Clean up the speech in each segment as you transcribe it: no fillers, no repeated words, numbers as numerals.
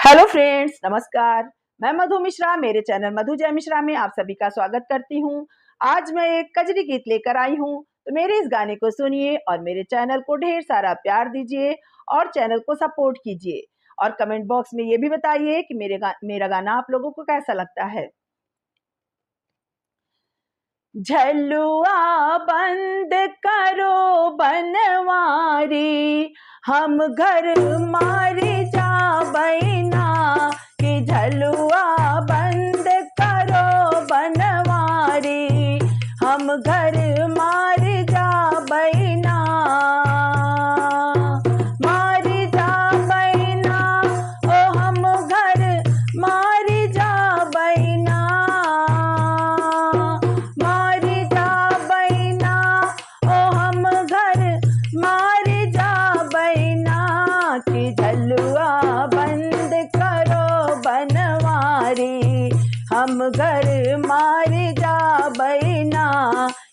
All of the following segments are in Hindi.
हेलो फ्रेंड्स, नमस्कार। मैं मधु मिश्रा मेरे चैनल मधु जय मिश्रा में आप सभी का स्वागत करती हूँ। आज मैं एक कजरी गीत लेकर आई हूँ, तो मेरे इस गाने को सुनिए और मेरे चैनल को ढेर सारा प्यार दीजिए और चैनल को सपोर्ट कीजिए और कमेंट बॉक्स में ये भी बताइए कि मेरा गाना आप लोगों को कैसा लगता है। झलुआ बंद करो बनवारी, हम घर मारी जा बैना कि झलुआ बंद करो बनवारी, हम घर मारी जा बैना, मारी जा बैना, ओ हम घर मारी जा बैना, मारी जा बैना, ओ हम घर मारी जा बैना कि झलुआ बंद करो बनवारी, हम घर मारी जा बैना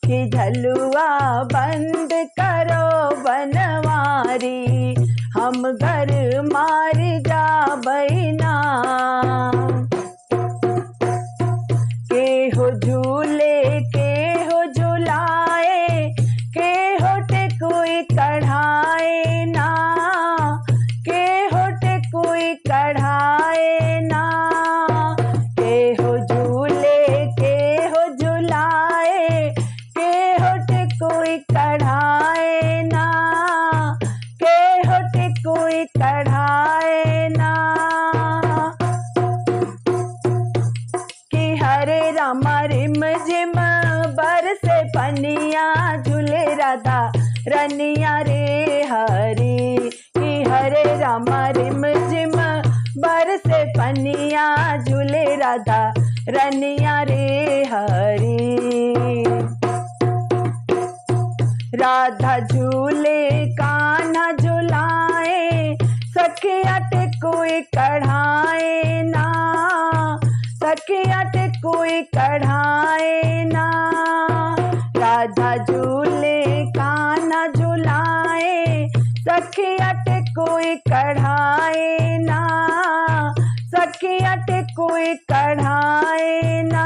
कि झलुआ बंद करो बनवारी, हम घर मारी जा बैना। के हो झूले के हो झुलाए, के हो टेकुई कढ़ाए ना, के हो टेकुई कढ़ाए ना, के हो झूले के हो झुलाए, के हो टेकुई कढ़ाए ना, के हो टेकुई कढ़ाए ना, कि हरे रामा रिम झिम बरसे पनिया झूले राधा रनिया रे हरी, कि हरे रामा रिम झिम बरसे पनिया झूले राधा रनिया रे हरी। राधा झूले कान्हा झुलाए, सखिया टेकुई कढ़ाए ना, सखिया टेकुई कढ़ाए ना, राधा झूले कान्हा झुलाए, सखिया टेकुई कढ़ाए ना, सखिया टेकुई कढ़ाए ना,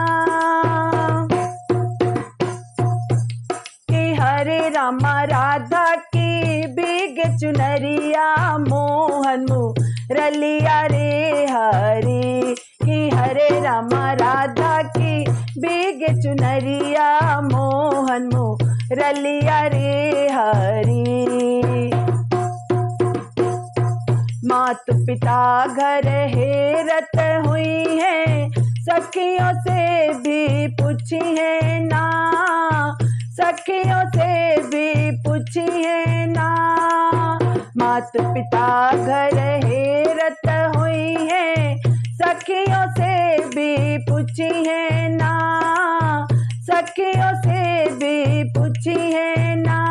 कि हरे रामा राधा की बीग चुनरिया मोहन मुरलिया रे हरी, कि हरे रामा राधा की बीग चुनरिया मोहन मुरलिया रे हरी। मात पिता घर हेरत हुई है, सखियों से भी पूछी है ना, सखियों से भी पूछी है ना, मात पिता घर हेरत हुई है, सखियों से भी पूछी है ना, सखियों से भी पूछी है ना,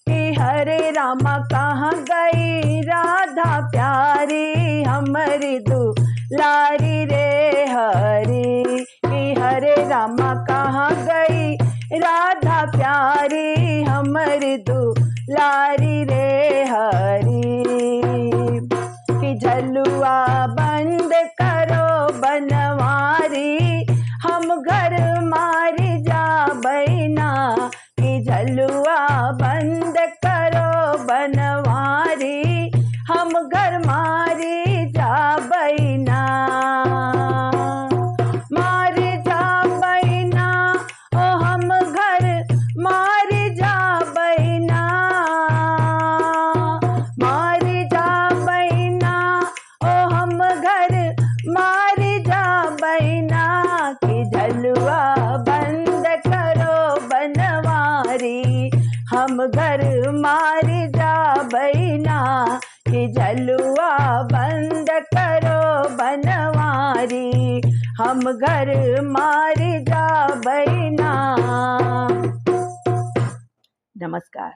कि हरे रामा कहाँ गई राधा प्यारी हमारी दुलारी रे हरी, कि हरे रामा कहाँ गई राधा प्यारी हमारी दुलारी रे हरी, कि झलुआ बंद करो बनवारी, हम घर मारी जा बैना, कि झलुआ बंद करो बनवारी, हम घर मारी जा बैना, मारी जा बैना, ओ हम घर मारी जा बैना, मारी जा बैना, ओ हम घर मारी जा बैना, कि झलुआ बंद करो बनवारी, हम घर मारी जा बैना, कि झलुआ बंद करो बनवारी, हम घर मारी जा बैना। नमस्कार।